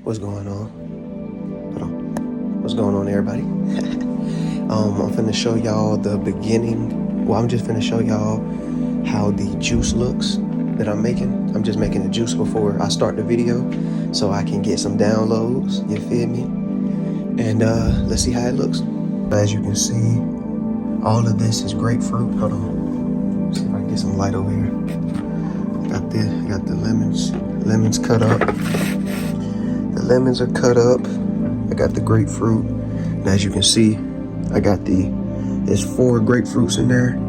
What's going on? Hold on. What's going on, everybody? I'm finna show y'all the beginning. Well, I'm just finna show y'all how the juice looks that I'm making. I'm just making the juice before I start the video so I can get some downloads, you feel me? And let's see how it looks. As you can see, all of this is grapefruit. Hold on. See if I can get some light over here. Got the lemons cut up. The lemons are cut up. I got the grapefruit. And as you can see, I got there's 4 grapefruits in there.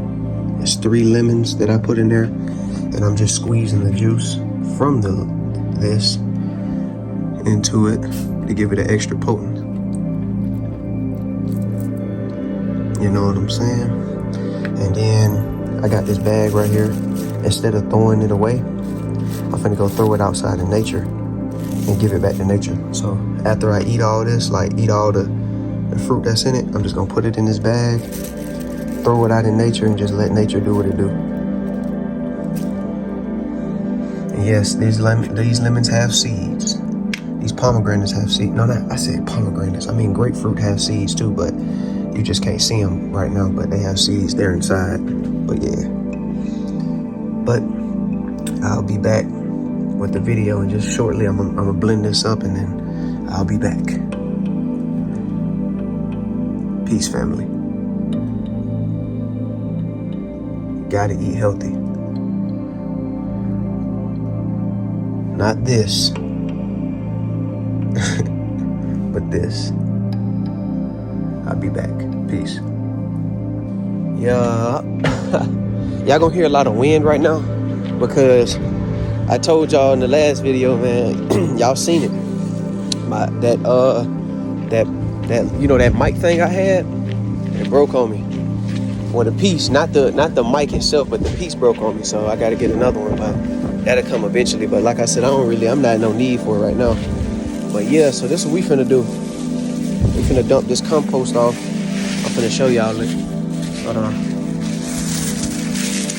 There's 3 lemons that I put in there. And I'm just squeezing the juice from this into it to give it an extra potent. You know what I'm saying? And then I got this bag right here. Instead of throwing it away, I'm finna go throw it outside in nature and give it back to nature. So after I eat all this, like eat all the fruit that's in it, I'm just gonna put it in this bag, throw it out in nature, and just let nature do what it do. And yes, these lemons have seeds. These pomegranates have seeds. No, I said pomegranates. I mean grapefruit have seeds too, but you just can't see them right now, but they have seeds. They're inside. But yeah. But I'll be back with the video, and just shortly I'm gonna blend this up, and then I'll be back. Peace, family. Gotta eat healthy. Not this, but this. I'll be back. Peace. Yeah. Y'all gonna hear a lot of wind right now because I told y'all in the last video, man, y'all seen it. That mic thing I had, it broke on me. Well, the piece, not the mic itself, but the piece broke on me, so I gotta get another one, but that'll come eventually. But like I said, I'm not in no need for it right now. But yeah, so this is what we finna do. We finna dump this compost off. I'm finna show y'all. Hold on.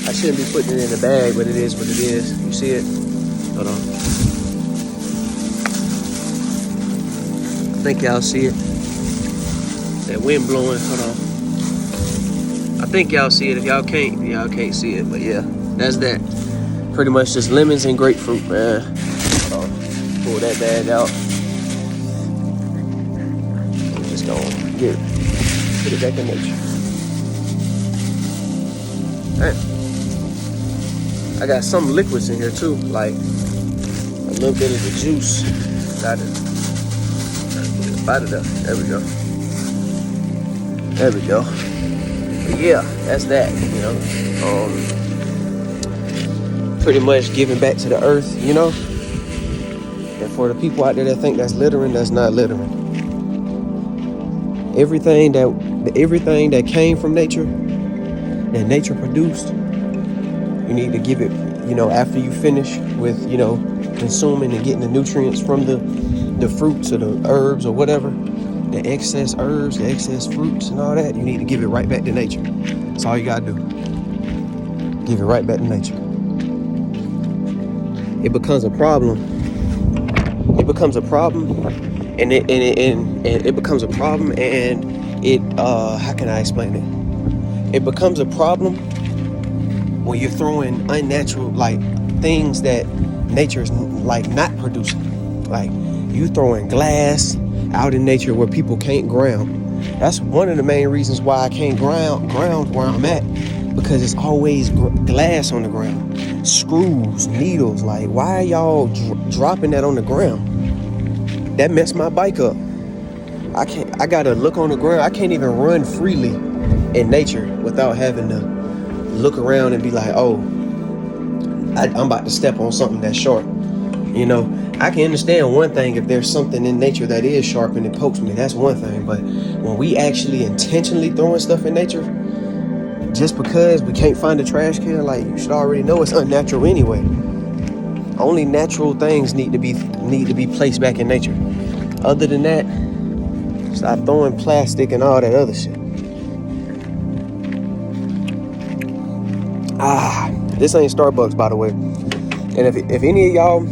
I shouldn't be putting it in the bag, but it is what it is. You see it? Hold on. I think y'all see it. That wind blowing. Hold on. I think y'all see it. If y'all can't see it. But yeah, that's that. Pretty much just lemons and grapefruit, man. Hold on. Pull that bag out. I'm just gonna put it back in nature. Alright. I got some liquids in here too, like a little bit of the juice. Got it. Put it out of there. There we go. There we go. But yeah, that's that, you know. Pretty much giving back to the earth, you know. And for the people out there that think that's littering, that's not littering. Everything that came from nature, that nature produced, you need to give it, you know, after you finish with, you know, consuming and getting the nutrients from the fruits or the herbs or whatever, the excess herbs, the excess fruits and all that, you need to give it right back to nature. That's all you gotta do. Give it right back to nature. It becomes a problem. It becomes a problem, and it becomes a problem, and it how can I explain it? It becomes a problem when you're throwing unnatural, like, things that nature's like not producing. Like, you throwing glass out in nature where people can't ground. That's one of the main reasons why I can't ground where I'm at, because it's always glass on the ground, screws, needles. Like, why are y'all dropping that on the ground? That messed my bike up. I gotta look on the ground. I can't even run freely in nature without having to look around and be like, oh, I'm about to step on something that's sharp. You know, I can understand one thing if there's something in nature that is sharp and it pokes me. That's one thing. But when we actually intentionally throwing stuff in nature, just because we can't find a trash can, like, you should already know it's unnatural anyway. Only natural things need to be placed back in nature. Other than that, stop throwing plastic and all that other shit. This ain't Starbucks, by the way. And if any of y'all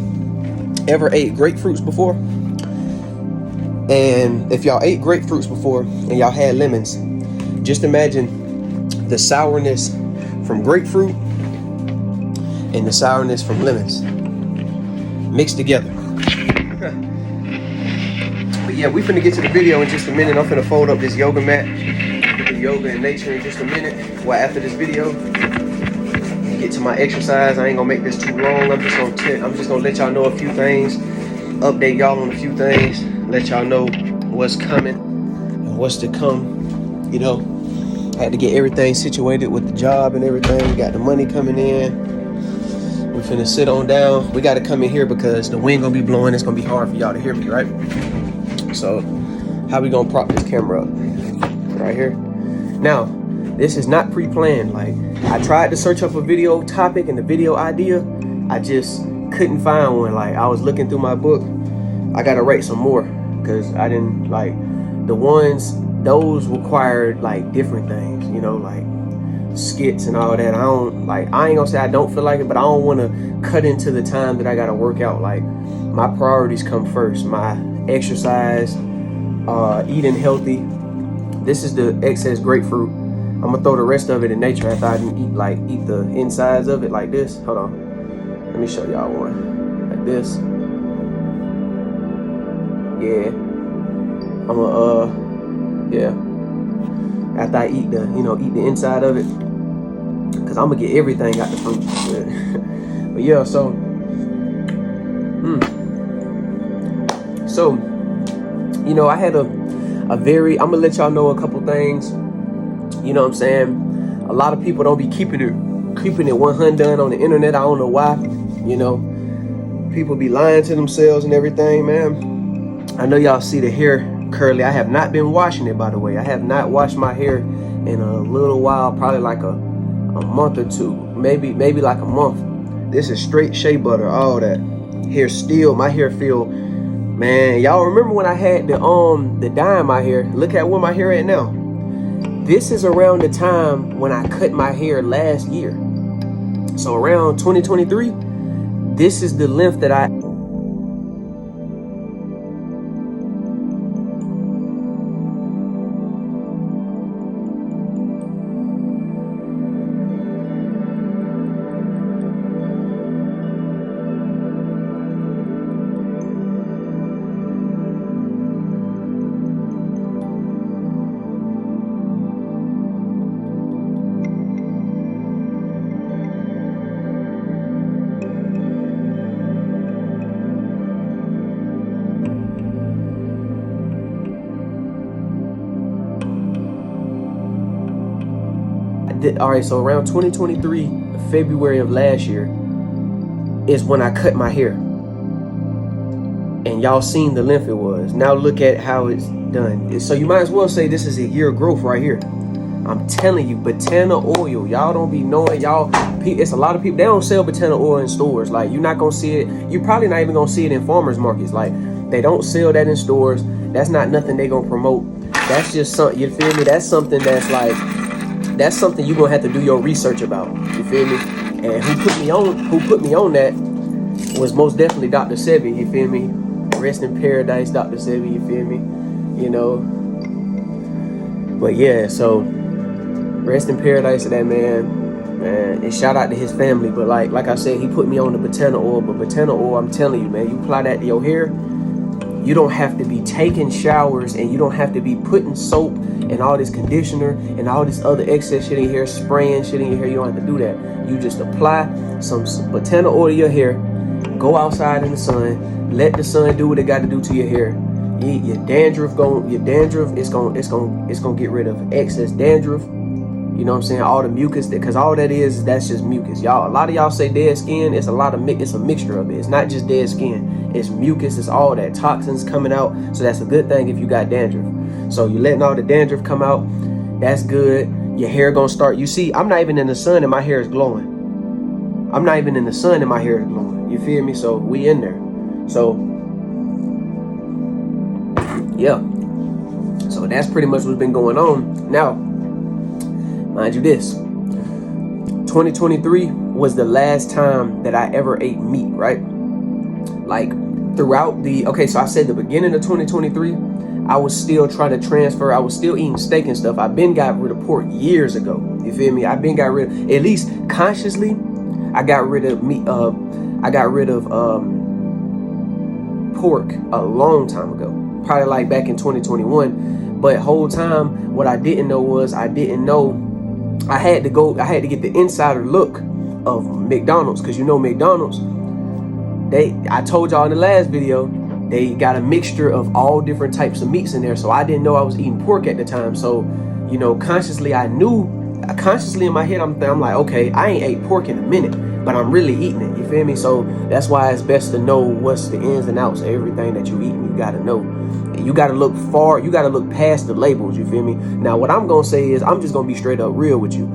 ever ate grapefruits before, And if y'all ate grapefruits before and y'all had lemons, just imagine the sourness from grapefruit and the sourness from lemons mixed together. But yeah, we finna get to the video in just a minute. I'm finna fold up this yoga mat, do yoga in nature in just a minute. Well, after this video, get to my exercise. I ain't gonna make this too long. I'm just gonna let y'all know a few things, update y'all on a few things, let y'all know what's coming and what's to come. You know, I had to get everything situated with the job and everything. We got the money coming in. We finna sit on down. We gotta come in here because the wind gonna be blowing. It's gonna be hard for y'all to hear me, right? So how we gonna prop this camera up? Right here. Now, this is not pre-planned. Like, I tried to search up a video topic and the video idea. I just couldn't find one. Like, I was looking through my book. I gotta write some more because I didn't like the ones, those required like different things, you know, like skits and all that. I ain't gonna say I don't feel like it, but I don't want to cut into the time that I gotta work out. Like, my priorities come first. My exercise, eating healthy. This is the excess grapefruit. I'm gonna throw the rest of it in nature after I eat the insides of it like this. Hold on, let me show y'all one like this. Yeah, I'm gonna yeah. After I eat the inside of it, cause I'm gonna get everything out the fruit. But yeah, so I had a very, I'm gonna let y'all know a couple things. You know what I'm saying? A lot of people don't be keeping it 100 on the internet. I don't know why. You know, people be lying to themselves and everything, man. I know y'all see the hair curly. I have not been washing it, by the way. I have not washed my hair in a little while, probably like a month or two, maybe like a month. This is straight shea butter, all that. Hair still, my hair feel, man. Y'all remember when I had the dye in my hair? Look at where my hair at now. This is around the time when I cut my hair last year. So around 2023, this is the length that I all right, so around 2023, February of last year is when I cut my hair. And y'all seen the length it was. Now look at how it's done. So you might as well say this is a year growth right here. I'm telling you, Botana oil. Y'all don't be knowing. It's a lot of people, they don't sell Botana oil in stores. Like, you're not gonna see it. You're probably not even gonna see it in farmers markets. Like, they don't sell that in stores. That's not nothing they gonna promote. That's just something, you feel me? That's something that's like, that's something you're gonna have to do your research about. You feel me? And who put me on that was most definitely Dr. Sebi. You feel me? Rest in paradise, Dr. Sebi. You feel me? You know. But yeah, so rest in paradise to that man. And shout out to his family. But like I said, he put me on the Botana oil. But Botana oil, I'm telling you, man, you apply that to your hair, you don't have to be taking showers, and you don't have to be putting soap and all this conditioner and all this other excess shit in your hair, spraying shit in your hair. You don't have to do that. You just apply some Botana oil to your hair, go outside in the sun, let the sun do what it got to do to your hair. Your dandruff is gonna get rid of excess dandruff. You know what I'm saying? All the mucus, because all that is, that's just mucus. Y'all, a lot of y'all say dead skin. It's it's a mixture of it. It's not just dead skin. It's mucus. It's all that toxins coming out. So that's a good thing if you got dandruff. So you letting all the dandruff come out. That's good. Your hair gonna start. You see, I'm not even in the sun and my hair is glowing. I'm not even in the sun and my hair is glowing. You feel me? So we in there. So yeah. So that's pretty much what's been going on. Now, mind you this, 2023 was the last time that I ever ate meat, right? Like throughout so I said the beginning of 2023, I was still trying to transfer. I was still eating steak and stuff. I've been got rid of pork years ago. You feel me? I've been got rid of, at least consciously, I got rid of meat. I got rid of pork a long time ago, probably like back in 2021. But whole time, what I didn't know was I had to get the insider look of McDonald's, because you know McDonald's, I told y'all in the last video, they got a mixture of all different types of meats in there. So I didn't know I was eating pork at the time. So, you know, consciously in my head, I'm like, okay, I ain't ate pork in a minute, but I'm really eating it. You feel me? So that's why it's best to know what's the ins and outs of everything that you eat. You got to know. You got to look far. You got to look past the labels. You feel me? Now, what I'm going to say is, I'm just going to be straight up real with you.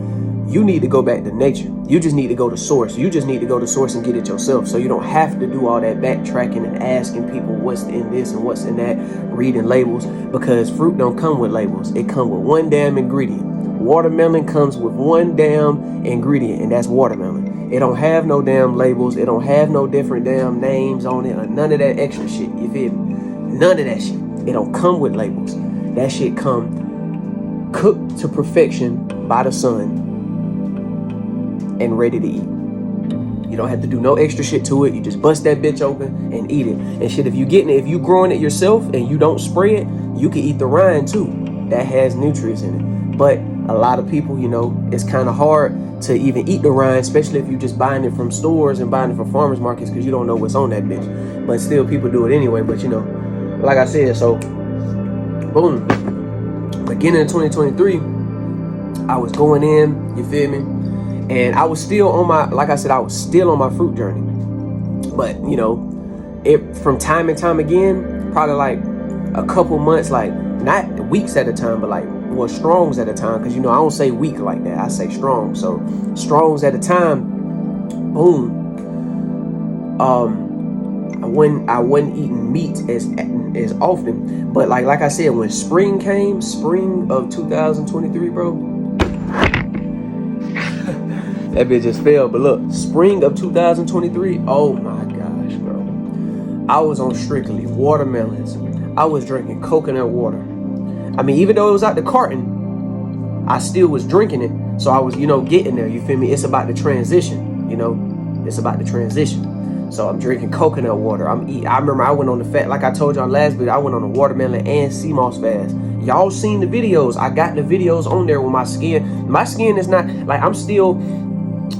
You need to go back to nature. You just need to go to source. You just need to go to source and get it yourself. So you don't have to do all that backtracking and asking people what's in this and what's in that, reading labels, because fruit don't come with labels. It comes with one damn ingredient. Watermelon comes with one damn ingredient, and that's watermelon. It don't have no damn labels. It don't have no different damn names on it or none of that extra shit. You feel me? None of that shit. It don't come with labels. That shit come cooked to perfection by the sun and ready to eat. You don't have to do no extra shit to it. You just bust that bitch open and eat it. And shit, if you growing it yourself and you don't spray it, you can eat the rind too. That has nutrients in it. But a lot of people, you know, it's kind of hard to even eat the rind, especially if you're just buying it from stores and buying it from farmers markets, because you don't know what's on that bitch. But still, people do it anyway. But you know, like I said, so boom, beginning of 2023, I was going in, you feel me? And I was still on my, like I said, I was still on my fruit journey. But, you know, it from time and time again, probably like a couple months, like not weeks at a time, but like, well, strongs at a time. Because, you know, I don't say week like that. I say strong. So strongs at a time, boom. I wasn't eating meat as often. But like I said, when spring came, spring of 2023, bro, that bitch just fell. But look, spring of 2023, oh my gosh, bro. I was on strictly watermelons. I was drinking coconut water. I mean, even though it was out the carton, I still was drinking it. So I was, you know, getting there. You feel me? It's about the transition, you know? It's about the transition. So I'm drinking coconut water. I remember I went on the fat, like I told y'all last video, I went on a watermelon and sea moss fast. Y'all seen the videos. I got the videos on there with my skin. My skin is not, like, I'm still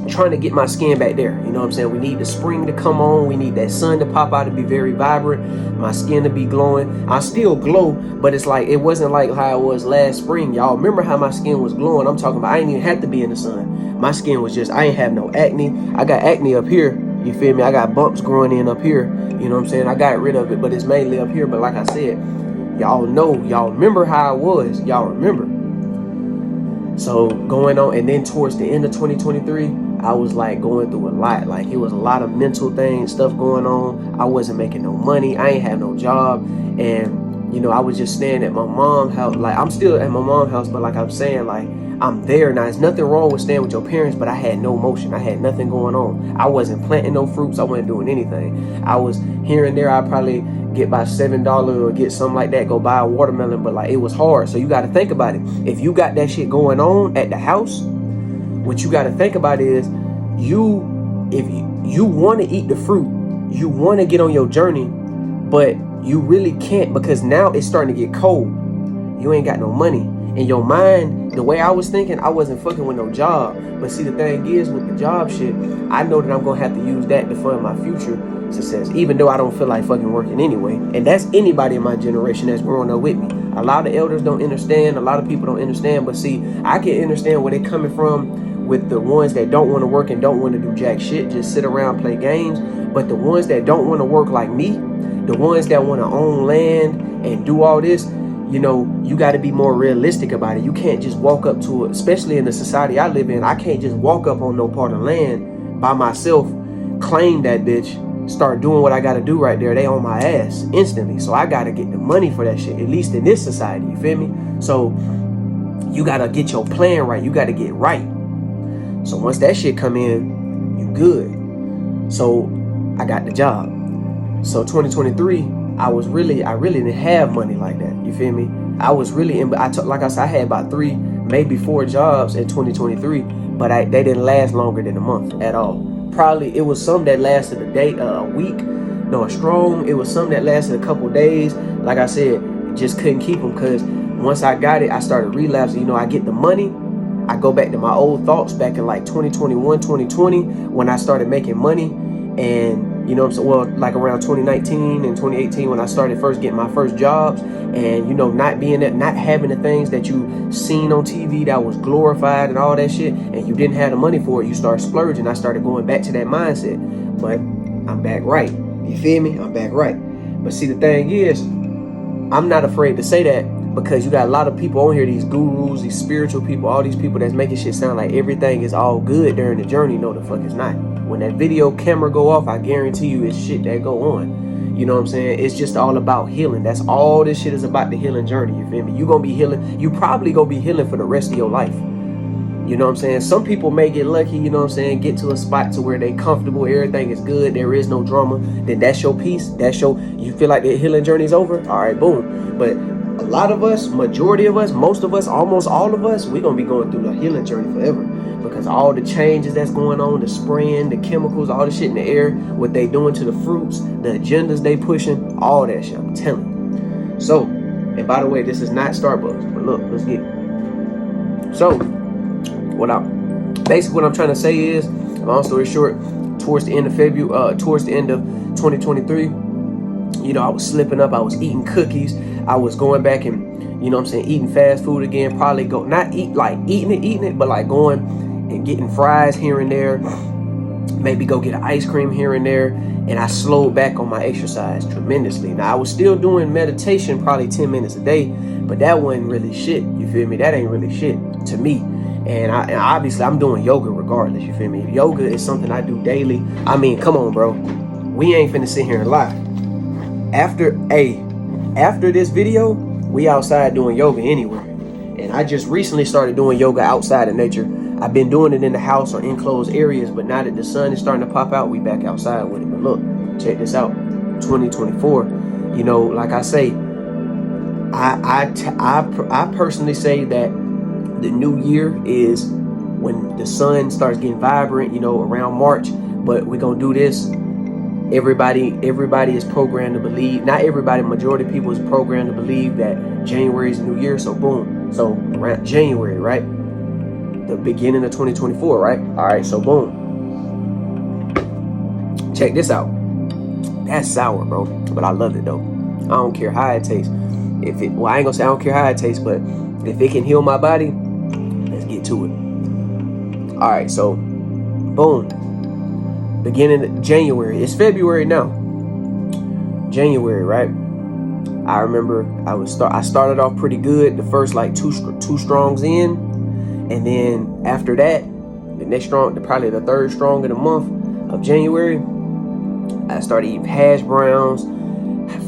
trying to get my skin back there. You know what I'm saying? We need the spring to come on. We need that sun to pop out to be very vibrant. My skin to be glowing. I still glow, but it's like, it wasn't like how it was last spring. Y'all remember how my skin was glowing? I'm talking about, I ain't even have to be in the sun. My skin was just, I ain't have no acne. I got acne up here. You feel me? I got bumps growing in up here. You know what I'm saying? I got rid of it, but it's mainly up here. But like I said, y'all know, y'all remember how it was. Y'all remember. So going on, and then towards the end of 2023, I was like going through a lot. Like, it was a lot of mental things, stuff going on. I wasn't making no money. I ain't have no job. And, you know, I was just staying at my mom's house. Like, I'm still at my mom's house, but like I'm saying, like, I'm there. Now, there's nothing wrong with staying with your parents, but I had no motion. I had nothing going on. I wasn't planting no fruits. I wasn't doing anything. I was here and there. I'd probably get by $7 or get something like that, go buy a watermelon, but like, it was hard. So you got to think about it. If you got that shit going on at the house, what you got to think about is, if you want to eat the fruit, you want to get on your journey, but you really can't, because now it's starting to get cold. You ain't got no money. In your mind, the way I was thinking, I wasn't fucking with no job. But see, the thing is, with the job shit, I know that I'm going to have to use that to fund my future success, even though I don't feel like fucking working anyway. And that's anybody in my generation that's growing up with me. A lot of elders don't understand. A lot of people don't understand. But see, I can understand where they're coming from with the ones that don't want to work and don't want to do jack shit, just sit around, play games. But the ones that don't want to work like me, the ones that want to own land and do all this, you know, you got to be more realistic about it. You can't just walk up to it, especially in the society I live in. I can't just walk up on no part of land by myself, claim that bitch, start doing what I got to do right there. They on my ass instantly. So I got to get the money for that shit, at least in this society. You feel me? So you got to get your plan right. You got to get right. So once that shit come in, you good. So I got the job. So 2023, I really didn't have money like that. You feel me? I was really in, like I said, I had about 3, maybe 4 jobs in 2023, but they didn't last longer than a month at all. Probably it was some that lasted a week, no, strong. It was some that lasted a couple days. Like I said, just couldn't keep them, because once I got it, I started relapsing. You know, I get the money, I go back to my old thoughts back in like 2021, 2020, when I started making money. And you know what I'm saying, well, like around 2019 and 2018, when I started first getting my first jobs, and you know, not having the things that you seen on TV that was glorified and all that shit, and you didn't have the money for it, you start splurging. I started going back to that mindset. But I'm back right. You feel me? I'm back right. But see, the thing is, I'm not afraid to say that, because you got a lot of people on here, these gurus, these spiritual people, all these people that's making shit sound like everything is all good during the journey. No, the fuck it's not. When that video camera go off, I guarantee you it's shit that go on. You know what I'm saying? It's just all about healing. That's all this shit is about, the healing journey. You feel me? You gonna be healing. You probably gonna be healing for the rest of your life. You know what I'm saying? Some people may get lucky, you know what I'm saying, get to a spot to where they comfortable, everything is good, there is no drama. Then that's your peace. You feel like the healing journey is over. All right, boom. But a lot of us, majority of us, most of us, almost all of us, we're gonna be going through the healing journey forever, because all the changes that's going on, the spraying, the chemicals, all the shit in the air, what they doing to the fruits, the agendas they pushing, all that shit, I'm telling you. So, and by the way, this is not Starbucks, but look, let's get it. So, what I'm trying to say is, long story short, towards the end of 2023, you know, I was slipping up. I was eating cookies. I was going back and, you know what I'm saying, eating fast food again. Probably not eating it, but like going and getting fries here and there. Maybe go get an ice cream here and there. And I slowed back on my exercise tremendously. Now, I was still doing meditation probably 10 minutes a day, but that wasn't really shit. You feel me? That ain't really shit to me. And obviously I'm doing yoga regardless, you feel me? Yoga is something I do daily. I mean, come on, bro. We ain't finna sit here and lie. After this video, we outside doing yoga anywhere. And I just recently started doing yoga outside in nature. I've been doing it in the house or enclosed areas, but now that the sun is starting to pop out, we back outside with it. But look, check this out. 2024, you know, like I say, I personally say that the new year is when the sun starts getting vibrant, you know, around March. But we're gonna do this. Everybody is programmed to believe, not everybody, majority of people is programmed to believe that January is the new year. So boom. So around January, right? The beginning of 2024, right? All right, so boom. Check this out. That's sour, bro. But I love it though. I don't care how it tastes. I ain't gonna say I don't care how it tastes, but if it can heal my body, let's get to it. All right, so boom. Beginning of January. It's February now. January, right? I remember I started off pretty good. The first like two strongs in, and then after that, the next strong, probably the third strong of the month of January, I started eating hash browns,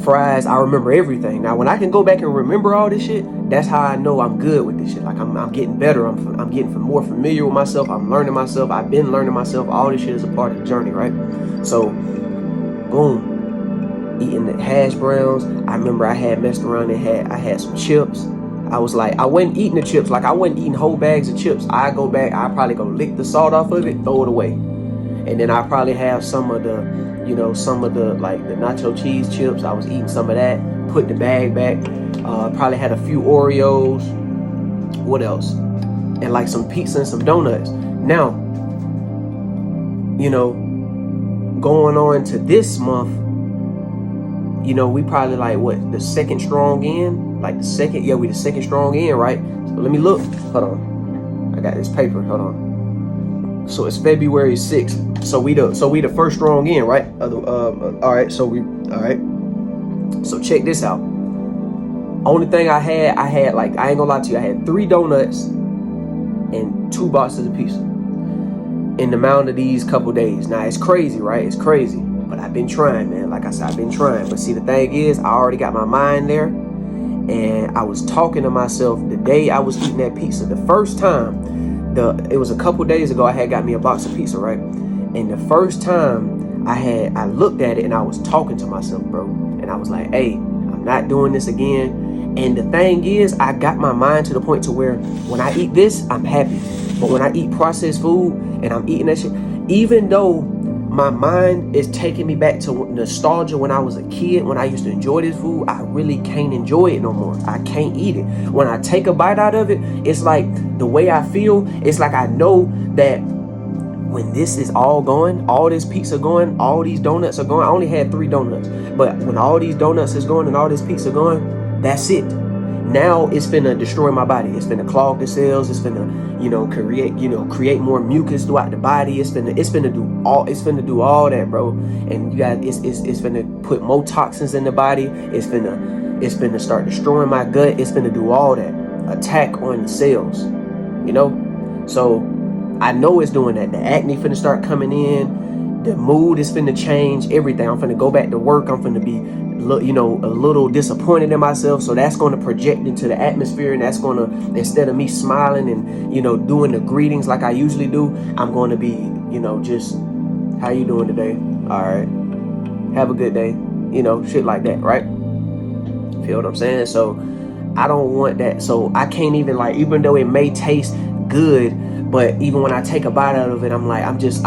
fries. I remember everything. Now, when I can go back and remember all this shit, that's how I know I'm good with this shit. Like I'm getting better. I'm getting more familiar with myself. I'm learning myself. I've been learning myself. All this shit is a part of the journey, right? So, boom, eating the hash browns. I remember I had messed around and I had some chips. I was like, I wasn't eating the chips. Like I wasn't eating whole bags of chips. I go back. I probably go lick the salt off of it, throw it away, and then I probably have some of the, like the nacho cheese chips. I was eating some of that. Put the bag back. Probably had a few Oreos. What else? And like some pizza and some donuts. Now, you know, going on to this month, you know, we probably like what, the second strong in? Like the second strong in, right? So let me look. Hold on. I got this paper. Hold on. So it's February 6th. So we the first strong in, right? All right. So So check this out. Only thing I had like, I ain't gonna lie to you, I had 3 donuts and 2 boxes of pizza in the amount of these couple days. Now it's crazy, right? It's crazy. But I've been trying, man. Like I said, I've been trying. But see, the thing is, I already got my mind there. And I was talking to myself the day I was eating that pizza. The first time, it was a couple days ago, I had got me a box of pizza, right? And the first time I looked at it and I was talking to myself, bro. And and I was like, hey, I'm not doing this again. And the thing is, I got my mind to the point to where when I eat this, I'm happy. But when I eat processed food and I'm eating that shit, even though my mind is taking me back to nostalgia when I was a kid, when I used to enjoy this food, I really can't enjoy it no more. I can't eat it. When I take a bite out of it, it's like the way I feel, it's like I know that when this is all gone, all this pizza going, all these donuts are going. I only had 3 donuts, but when all these donuts is going and all this pizza going, that's it. Now it's finna destroy my body. It's finna clog the cells. It's finna, create more mucus throughout the body. It's finna do all that, bro. And you guys, it's finna put more toxins in the body. It's finna start destroying my gut. It's finna do all that. Attack on the cells, So I know it's doing that. The acne finna start coming in. The mood is finna change. Everything. I'm finna go back to work. I'm finna be, a little disappointed in myself. So that's going to project into the atmosphere, and that's going to, instead of me smiling and doing the greetings like I usually do, I'm going to be just, how you doing today? All right, have a good day. Shit like that, right? Feel what I'm saying? So I don't want that. So I can't even, even though it may taste good, but even when I take a bite out of it, I'm just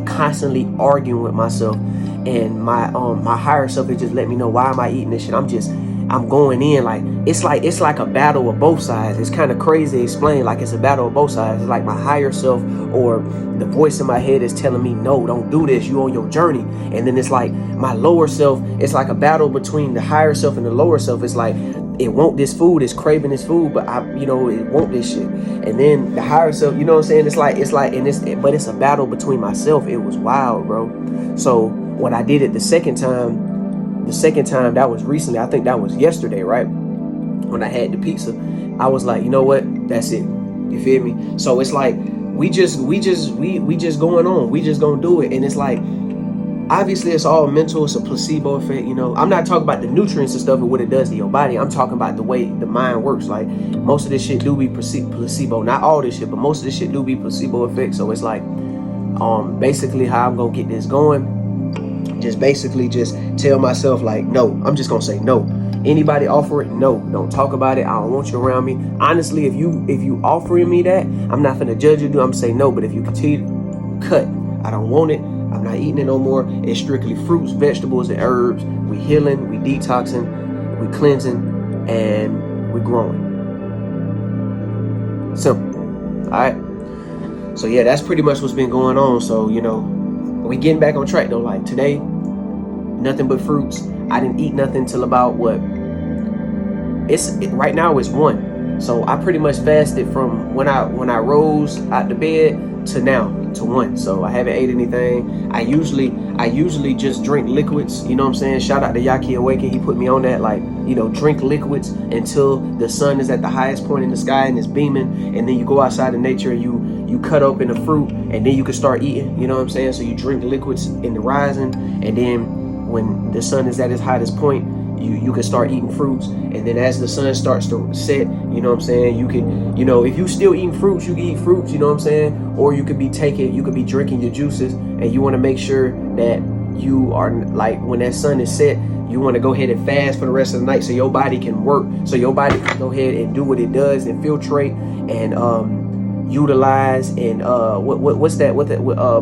constantly arguing with myself, and my higher self is just let me know, why am I eating this shit? I'm going in it's like a battle of both sides. It's kind of crazy to explain, like it's a battle of both sides. It's like my higher self or the voice in my head is telling me, no, don't do this, you on your journey. And then it's like my lower self, it's like a battle between the higher self and the lower self. It's like it want this food, it's craving this food, but it want this shit. And then the higher self, what I'm saying? But it's a battle between myself. It was wild, bro. So when I did it the second time, that was recently, I think that was yesterday, right? When I had the pizza, I was like, you know what? That's it. You feel me? So it's like, we just going on. We just gonna do it. And it's like, obviously it's all mental. It's a placebo effect. I'm not talking about the nutrients and stuff and what it does to your body. I'm talking about the way the mind works. Like, most of this shit do be placebo. Not all this shit, but most of this shit do be placebo effect. So it's like, basically how I'm gonna get this going, just basically just tell myself, like, no. I'm just gonna say no. Anybody offer it, no. Don't talk about it. I don't want you around me. Honestly, if you offering me that, I'm not gonna judge you. I'm gonna say no. But if you continue to cut, I don't want it. I'm not eating it no more. It's strictly fruits, vegetables, and herbs. We healing, we detoxing, we cleansing, and we growing. Simple. All right. So yeah, that's pretty much what's been going on. So we getting back on track though. Like today, nothing but fruits. I didn't eat nothing till about what? Right now it's 1. So I pretty much fasted from when I rose out the bed to now to 1. So I haven't ate anything. I usually just drink liquids. You know what I'm saying? Shout out to Yaki Awaken. He put me on that. Drink liquids until the sun is at the highest point in the sky and it's beaming, and then you go outside in nature and you cut open the fruit, and then you can start eating. You know what I'm saying? So you drink liquids in the rising, and then when the sun is at its hottest point, you can start eating fruits. And then as the sun starts to set, you know what I'm saying, you can, if you still eating fruits, you can eat fruits, you know what I'm saying? Or you could be drinking your juices, and you want to make sure that you are, like, when that sun is set, you want to go ahead and fast for the rest of the night so your body can work, so your body can go ahead and do what it does and filtrate and utilize and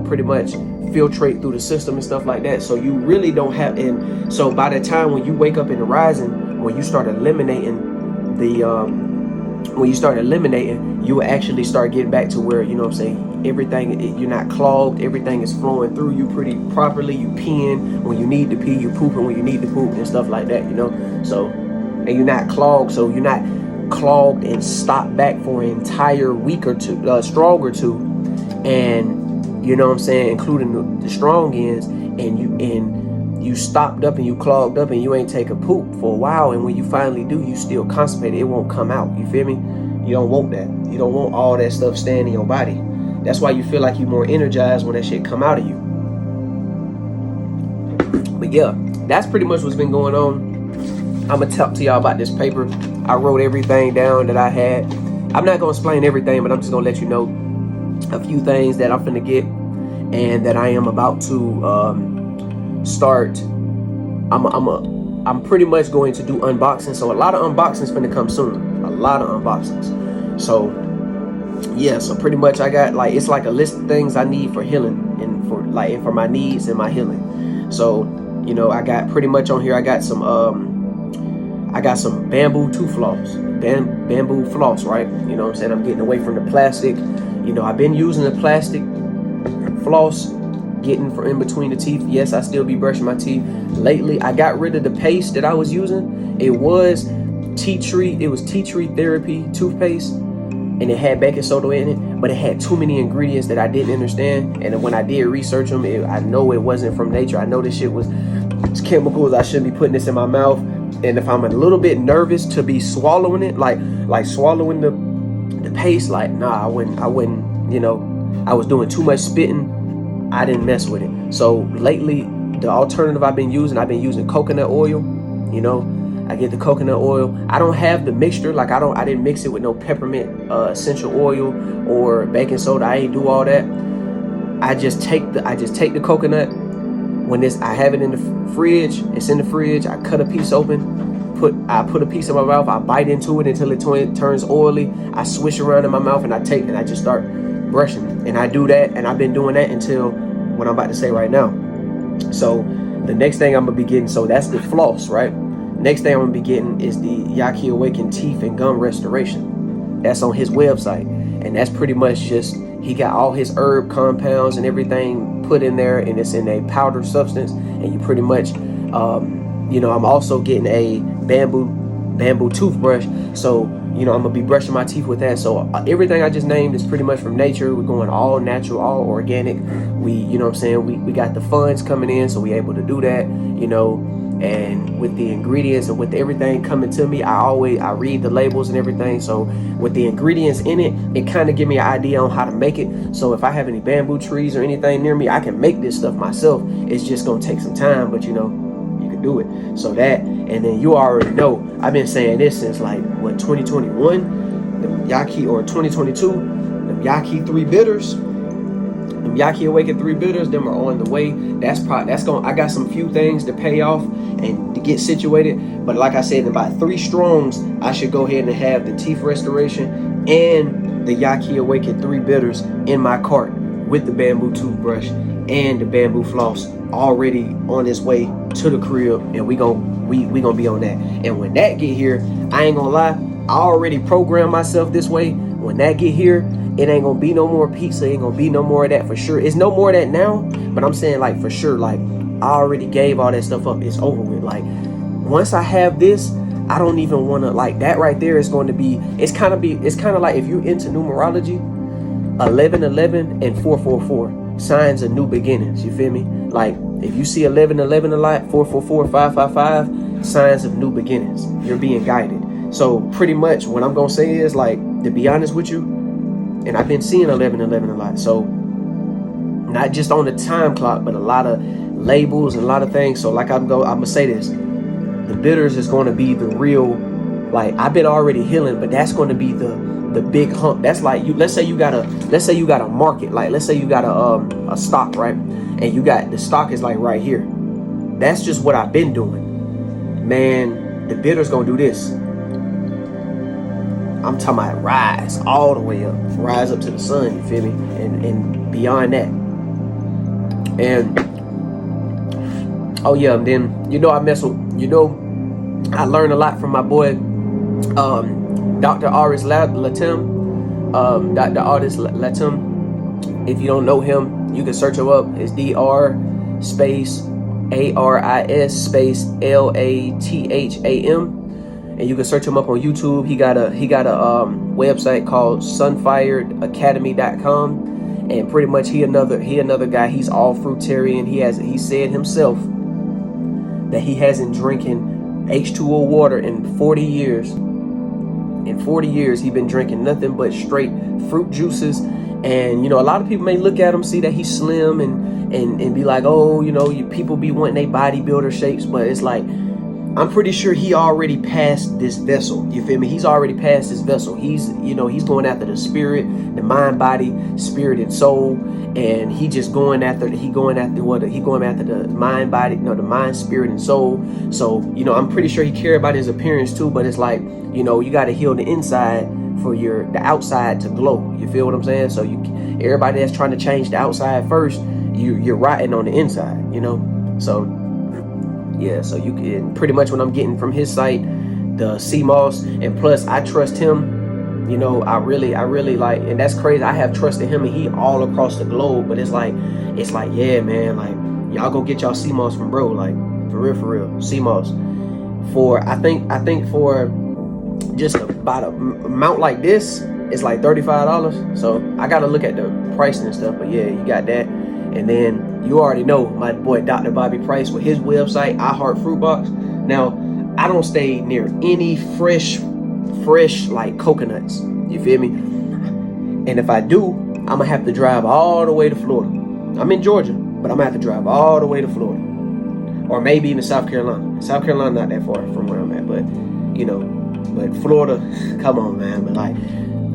pretty much filtrate through the system and stuff like that. So you really don't have, and so by the time when you wake up in the rising, when you start eliminating you will actually start getting back to where, you know what I'm saying, everything, you're not clogged, everything is flowing through you pretty properly. You peeing when you need to pee, you pooping when you need to poop, and stuff like that, so, and you're not clogged, so you're not clogged and stopped back for an entire week or two, strong or two, and you know what I'm saying, including the strong ends, and you stopped up and you clogged up and you ain't take a poop for a while, and when you finally do, you still constipated. It won't come out. You feel me? You don't want that. You don't want all that stuff staying in your body. That's why you feel like you're more energized when that shit come out of you. But yeah, that's pretty much what's been going on. I'm gonna talk to y'all about this paper. I wrote everything down that I had. I'm not gonna explain everything, but I'm just gonna let you know a few things that I'm finna get and that I am about to start. I'm I'm pretty much going to do unboxing. So a lot of unboxings finna come soon. A lot of unboxings. So yeah, so pretty much I got like, it's like a list of things I need for healing and for my needs and my healing. So, you know, I got pretty much on here, I got some bamboo tooth floss, bamboo floss, right? You know what I'm saying? I'm getting away from the plastic. You know, I've been using the plastic floss, getting for in between the teeth. Yes, I still be brushing my teeth. Lately, I got rid of the paste that I was using. It was tea tree therapy toothpaste, and it had baking soda in it, but it had too many ingredients that I didn't understand. And when I did research them, I know it wasn't from nature. I know this shit was chemicals. I shouldn't be putting this in my mouth. And if I'm a little bit nervous to be swallowing it, like swallowing the paste, like nah, I wouldn't, you know, I was doing too much spitting. I didn't mess with it. So lately, the alternative I've been using coconut oil. You know, I get the coconut oil. I don't have the mixture, like I didn't mix it with no peppermint essential oil or baking soda. I ain't do all that. I just take the coconut. When I have it in the fridge, it's in the fridge. I cut a piece open, I put a piece in my mouth. I bite into it until it turns oily. I swish around in my mouth and I just start brushing. And I do that, and I've been doing that until what I'm about to say right now. So the next thing I'm gonna be getting, so that's the floss, right? Next thing I'm gonna be getting is the Yaki Awaken teeth and gum restoration. That's on his website, and that's pretty much just, he got all his herb compounds and everything put in there, and it's in a powder substance. And you pretty much, you know, I'm also getting a bamboo toothbrush. So, you know, I'm gonna be brushing my teeth with that. So everything I just named is pretty much from nature. We're going all natural, all organic. You know what I'm saying? We got the funds coming in, so we able to do that, you know. And with the ingredients and with everything coming to me, I read the labels and everything. So with the ingredients in it, it kind of give me an idea on how to make it. So if I have any bamboo trees or anything near me, I can make this stuff myself. It's just gonna take some time, but you know, you can do it. So that, and then you already know, I've been saying this since like what, 2021, the Yaki, or 2022, the Yaki 3 bitters. Yaki Awaken 3 bitters, them are on the way. I got some few things to pay off and to get situated. But like I said, in about 3 strongs, I should go ahead and have the teeth restoration and the Yaki Awaken 3 bitters in my cart with the bamboo toothbrush and the bamboo floss already on its way to the crib, and we gonna be on that. And when that get here, I ain't gonna lie, I already programmed myself this way. When that get here, it ain't gonna be no more pizza. Ain't gonna be no more of that for sure. It's no more of that now, but I'm saying like for sure, like I already gave all that stuff up. It's over with. Like once I have this, I don't even want to, like that right there is going to be, it's kind of like if you into numerology, 1111 and 444, signs of new beginnings. You feel me? Like if you see 1111 a lot, 444, 555, signs of new beginnings. You're being guided. So pretty much what I'm gonna say is, like, to be honest with you, and I've been seeing 1111 a lot. So not just on the time clock, but a lot of labels and a lot of things. So like I'm gonna say this, the bitters is going to be the real, like I've been already healing, but that's going to be the big hump. That's like you. Let's say you got a market. Like let's say you got a stock, right? And you got the stock is like right here. That's just what I've been doing, man. The bitter's gonna do this. I'm talking about rise all the way up, rise up to the sun. You feel me? And beyond that. And oh yeah, and then I mess with, I learned a lot from my boy, Dr. Aris Latim. Dr. Aris Latim. If you don't know him, you can search him up. It's Dr. space Aris space Latham. And you can search him up on YouTube. He got a website called sunfiredacademy.com. And pretty much he another guy. He's all fruitarian. He said himself that he hasn't drinking H2O water in 40 years. In 40 years, he's been drinking nothing but straight fruit juices. And a lot of people may look at him, see that he's slim, and be like, oh, people be wanting they bodybuilder shapes, but it's like, I'm pretty sure he already passed this vessel. You feel me? He's already passed this vessel. He's going after the spirit, the mind, body, spirit, and soul. and he going after the mind, body, the mind, spirit, and soul. So I'm pretty sure he cared about his appearance too, but it's like, you got to heal the inside for the outside to glow. You feel what I'm saying? So everybody that's trying to change the outside first, you're rotting on the inside, so yeah. So you can pretty much what I'm getting from his site, the sea moss, and plus I trust him. I really like, and that's crazy. I have trusted him, and he all across the globe. But it's like, yeah, man, like y'all go get y'all sea moss from bro, like for real, sea moss. For I think for just about a amount like this, it's like $35. So I gotta look at the pricing and stuff. But yeah, you got that, and then you already know my boy Dr. Bobby Price with his website, I Heart Fruit Box. Now I don't stay near any fresh like coconuts, you feel me? And if I do, I'm gonna have to drive all the way to Florida. I'm in Georgia, but I'm gonna have to drive all the way to Florida, or maybe even South Carolina. South Carolina not that far from where I'm at, but but Florida, come on, man. But like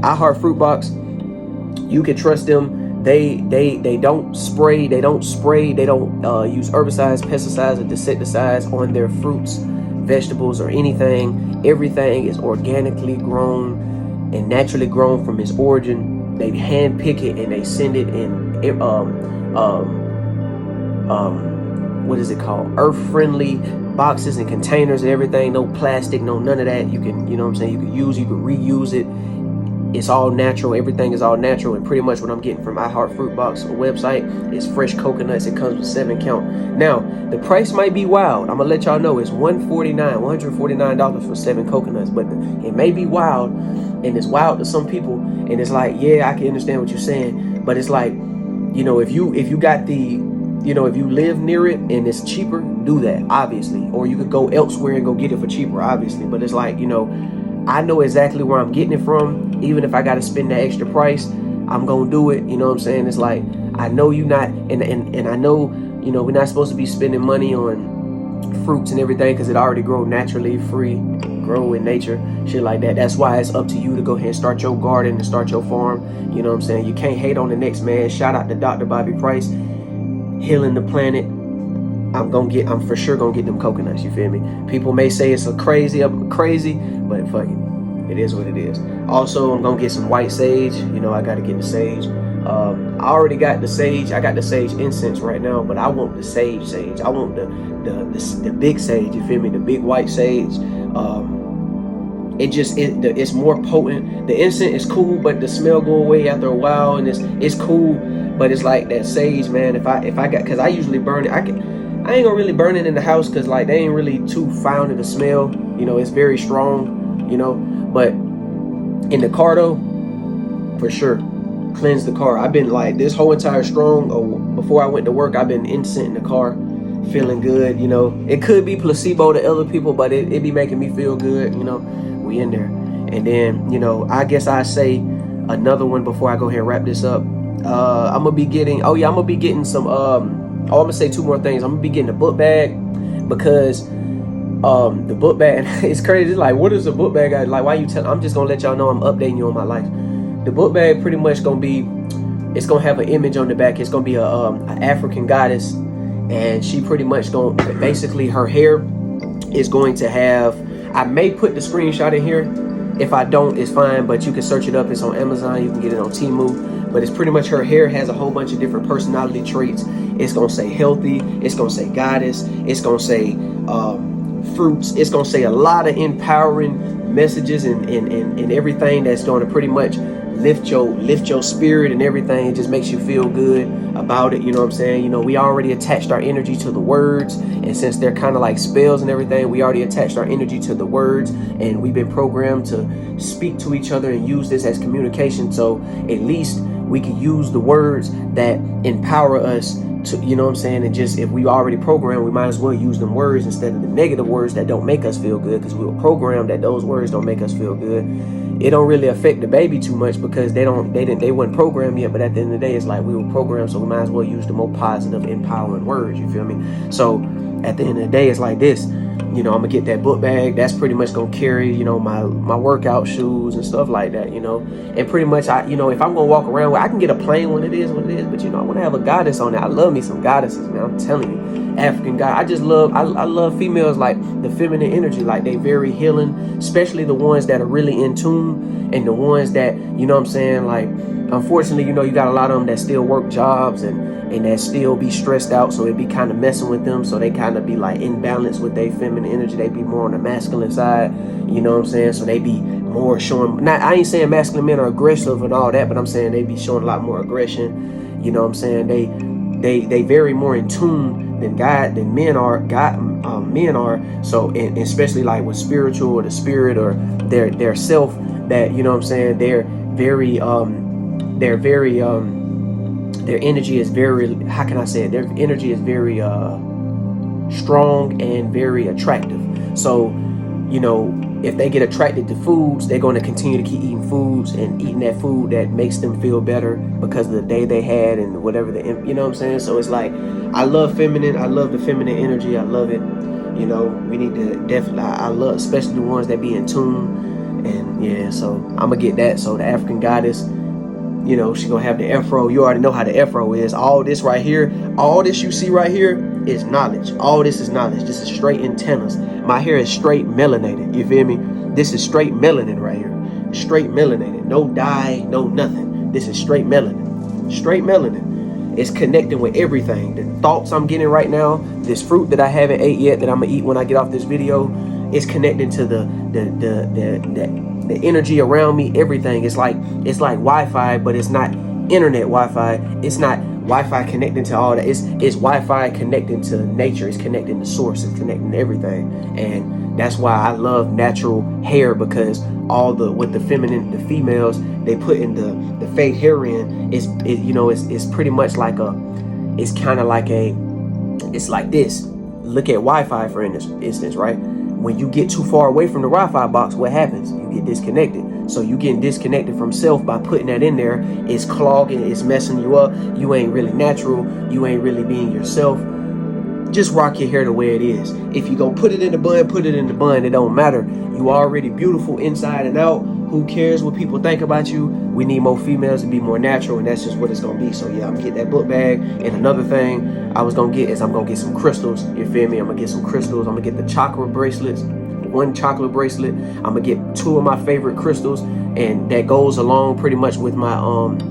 I Heart Fruit Box, you can trust them. They don't spray, they don't use herbicides, pesticides, or insecticides on their fruits, vegetables, or anything. Everything is organically grown and naturally grown from its origin. They hand pick it and they send it in what is it called, earth friendly boxes and containers and everything. No plastic, no none of that. You can, you can reuse it. It's all natural. Everything is all natural. And pretty much what I'm getting from I Heart Fruit Box website is fresh coconuts. It comes with 7 count. Now, the price might be wild. I'm going to let y'all know it's $149 for 7 coconuts. But it may be wild, and it's wild to some people. And it's like, yeah, I can understand what you're saying. But it's like, if you got the, if you live near it and it's cheaper, do that, obviously. Or you could go elsewhere and go get it for cheaper, obviously. But it's like, I know exactly where I'm getting it from. Even if I got to spend that extra price, I'm going to do it. You know what I'm saying? It's like, I know you're not, and I know, we're not supposed to be spending money on fruits and everything because it already grow naturally, free, grow in nature, shit like that. That's why it's up to you to go ahead and start your garden and start your farm. You know what I'm saying? You can't hate on the next man. Shout out to Dr. Bobby Price, healing the planet. I'm for sure gonna get them coconuts, you feel me? People may say it's crazy, but fuck it. It is what it is. Also, I'm gonna get some white sage. I gotta get the sage. I already got the sage. I got the sage incense right now, but I want the sage. I want the big sage, you feel me? The big white sage. It's more potent. The incense is cool, but the smell go away after a while, and it's cool, but it's like that sage, man. If I got, because I usually burn it. I ain't gonna really burn it in the house because like they ain't really too fond of the smell. It's very strong, but in the car though, for sure, cleanse the car. I've been like this whole entire before I went to work, I've been incense in the car, feeling good. It could be placebo to other people, but it be making me feel good. We in there. And then, I guess I say another one before I go ahead and wrap this up. I'm gonna be getting some I'm gonna say 2 more things. I'm gonna be getting a book bag because the book bag, it's crazy. It's like, what is a book bag? Like, why you tell? I'm just gonna let y'all know I'm updating you on my life. The book bag pretty much gonna be, it's gonna have an image on the back. It's gonna be an African goddess, and she pretty much basically her hair is going to have, I may put the screenshot in here. If I don't, it's fine, but you can search it up. It's on Amazon. You can get it on Temu. But it's pretty much her hair has a whole bunch of different personality traits. It's going to say healthy. It's going to say goddess. It's going to say fruits. It's going to say a lot of empowering messages and everything that's going to pretty much lift your spirit and everything. It just makes you feel good about it. You know what I'm saying? We already attached our energy to the words, and since they're kind of like spells and everything, we already attached our energy to the words, and we've been programmed to speak to each other and use this as communication. So at least we can use the words that empower us to, you know what I'm saying? And just, if we already programmed, we might as well use them words instead of the negative words that don't make us feel good, because we were programmed that those words don't make us feel good. It don't really affect the baby too much because they weren't programmed yet. But at the end of the day, it's like we were programmed, so we might as well use the more positive, empowering words. You feel me? So at the end of the day, it's like this. You know, I'm gonna get that book bag. That's pretty much gonna carry, you know, my workout shoes and stuff like that, you know. And pretty much, you know, if I'm gonna walk around, I can get a plain one. It is what it is. But you know, I want to have a goddess on it. I love me some goddesses, man. I'm telling you, African god. I just love. I love females, like the feminine energy. Like, they very healing, especially the ones that are really in tune, and the ones that, you know what I'm saying, like, unfortunately, you know, you got a lot of them that still work jobs and that still be stressed out, so it be kind of messing with them, so they kind of be like in balance with their feminine energy. They be more on the masculine side, you know what I'm saying, so they be more showing, not, I ain't saying masculine men are aggressive and all that, but I'm saying they be showing a lot more aggression, you know what I'm saying. They very more in tune than men are. Men are. So, and especially like with spiritual, or the spirit, or their self, that, you know what I'm saying, their energy is very, how can I say it? Their energy is very strong and very attractive. So, you know, if they get attracted to foods, they're going to continue to keep eating foods and eating that food that makes them feel better because of the day they had and whatever you know what I'm saying? So it's like, I love feminine. I love the feminine energy. I love it. You know, we need to definitely, I love, especially the ones that be in tune. And yeah, so I'm going to get that. So the African goddess, you know, she gonna have the afro. You already know how the afro is. All this right here, all this you see right here is knowledge. All this is knowledge. This is straight antennas. My hair is straight melanated. You feel me? This is straight melanin right here. Straight melanated. No dye, no nothing. This is straight melanin. Straight melanin. It's connecting with everything. The thoughts I'm getting right now, this fruit that I haven't ate yet, that I'm gonna eat when I get off this video, is connecting to the energy around me. Everything. It's like Wi-Fi, but it's not internet Wi-Fi. It's not Wi-Fi connecting to all that. It's Wi-Fi connecting to nature. It's connecting to source. It's connecting to everything. And that's why I love natural hair, because all with the feminine, the females, they put in the fake hair in, you know, it's pretty much like it's kind of like it's like this. Look at Wi-Fi, for instance, right? When you get too far away from the Wi-Fi box, what happens? You get disconnected. So you getting disconnected from self by putting that in there. It's clogging, it's messing you up. You ain't really natural. You ain't really being yourself. Just rock your hair the way it is. If you go put it in the bun, put it in the bun. It don't matter. You already beautiful inside and out. Who cares what people think about you? We need more females to be more natural, and that's just what it's gonna be. So yeah, I'm gonna get that book bag. And another thing I was gonna get is I'm gonna get some crystals. You feel me? I'm gonna get some crystals. I'm gonna get the chakra bracelets, one chocolate bracelet. I'm gonna get 2 of my favorite crystals, and that goes along pretty much with my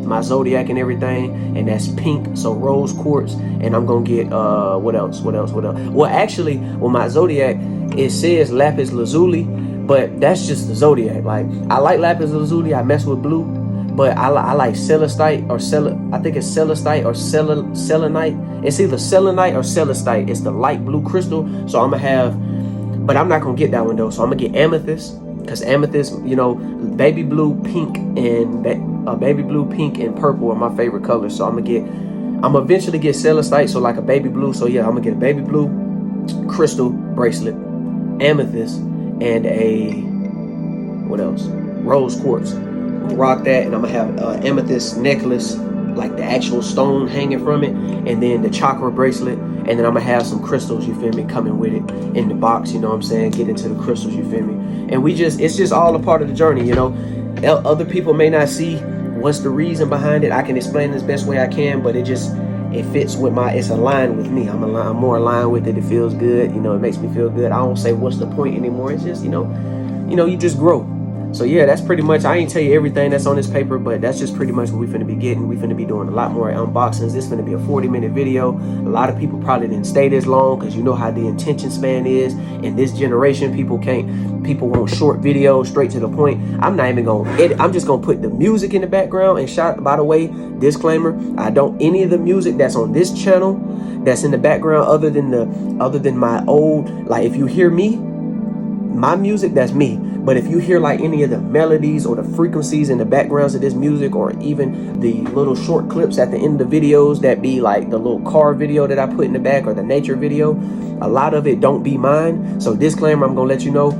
my zodiac and everything, and that's pink, so rose quartz. And I'm gonna get what else? Well, actually, with my zodiac, it says lapis lazuli, but that's just the zodiac. Like, I like lapis lazuli. I mess with blue, but I like celestite, or I think it's celestite or selenite. It's either selenite or celestite. It's the light blue crystal. So I'm gonna have, but I'm not gonna get that one though. So I'm gonna get amethyst, because amethyst, you know, baby blue, pink, and purple are my favorite colors. So I'm gonna eventually get celestite, so like a baby blue. So yeah, I'm gonna get a baby blue crystal bracelet, amethyst, and a, what else? Rose quartz. I'm gonna rock that, and I'm gonna have amethyst necklace, like the actual stone hanging from it, and then the chakra bracelet, and then I'm gonna have some crystals, you feel me, coming with it in the box, you know what I'm saying? Get into the crystals, you feel me? And it's just all a part of the journey, you know? Other people may not see what's the reason behind it. I can explain this best way I can, but it fits with it's aligned with me. I'm more aligned with it. It feels good, you know, it makes me feel good. I don't say what's the point anymore. It's just, you know, you just grow. So yeah, that's pretty much, I ain't tell you everything that's on this paper, but that's just pretty much what we finna be getting. We finna be doing a lot more unboxings. This finna be a 40-minute video. A lot of people probably didn't stay this long, because you know how the attention span is. In this generation, people want short videos, straight to the point. I'm not even gonna edit. I'm just gonna put the music in the background. And by the way, disclaimer, any of the music that's on this channel that's in the background, other than my old, like, if you hear my music, that's me. But if you hear like any of the melodies or the frequencies in the backgrounds of this music, or even the little short clips at the end of the videos that be like the little car video that I put in the back, or the nature video, a lot of it don't be mine. So disclaimer, I'm gonna let you know,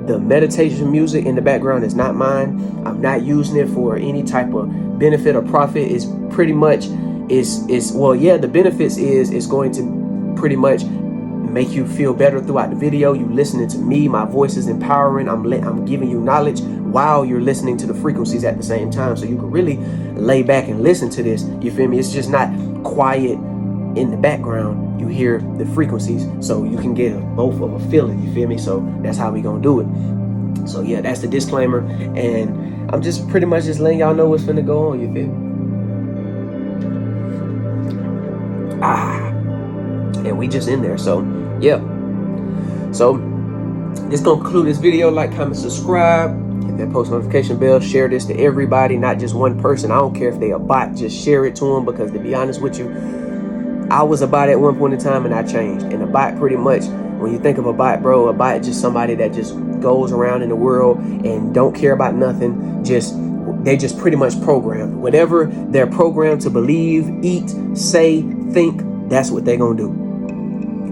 the meditation music in the background is not mine. I'm not using it for any type of benefit or profit. It's pretty much, well, yeah, the benefits is it's going to pretty much make you feel better throughout the video. You listening to me, my voice is empowering. I'm giving you knowledge while you're listening to the frequencies at the same time, so you can really lay back and listen to this. You feel me? It's just not quiet in the background. You hear the frequencies, so you can get both of a feeling. You feel me? So that's how we gonna do it. So yeah, that's the disclaimer, and I'm just pretty much just letting y'all know what's finna go on. You feel me? And we just in there. So yeah, so this gonna conclude this video. Like, comment, subscribe, hit that post notification bell, share this to everybody, not just one person. I don't care if they a bot, just share it to them, because to be honest with you, I was a bot at one point in time and I changed. And a bot, pretty much, when you think of a bot, bro, a bot is just somebody that just goes around in the world and don't care about nothing. They just pretty much programmed. Whatever they're programmed to believe, eat, say, think, that's what they're gonna do.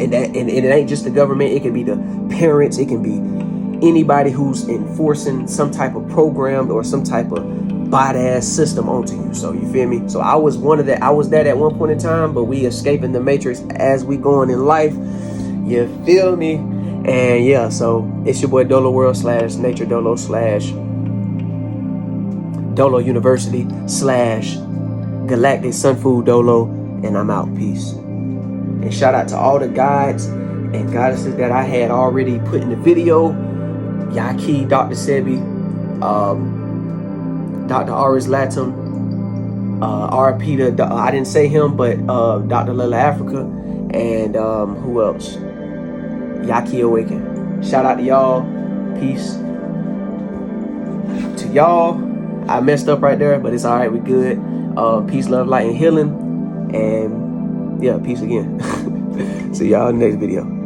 And it ain't just the government. It can be the parents. It can be anybody who's enforcing some type of program or some type of bot ass system onto you. So you feel me? So I was that at one point in time, but we escaping the matrix as we going in life. You feel me? And yeah, so it's your boy Dolo World / Nature Dolo / Dolo University / Galactic Sun Food Dolo, and I'm out. Peace. And shout out to all the guides and goddesses that I had already put in the video. Yaki, Dr. Sebi, Dr. Aris Latum, RP to, I didn't say him, but Dr. Lila Africa, and who else? Yaki Awaken. Shout out to y'all. Peace to y'all. I messed up right there, but it's all right. We good. Peace, love, light, and healing. And yeah, peace again. See y'all in the next video.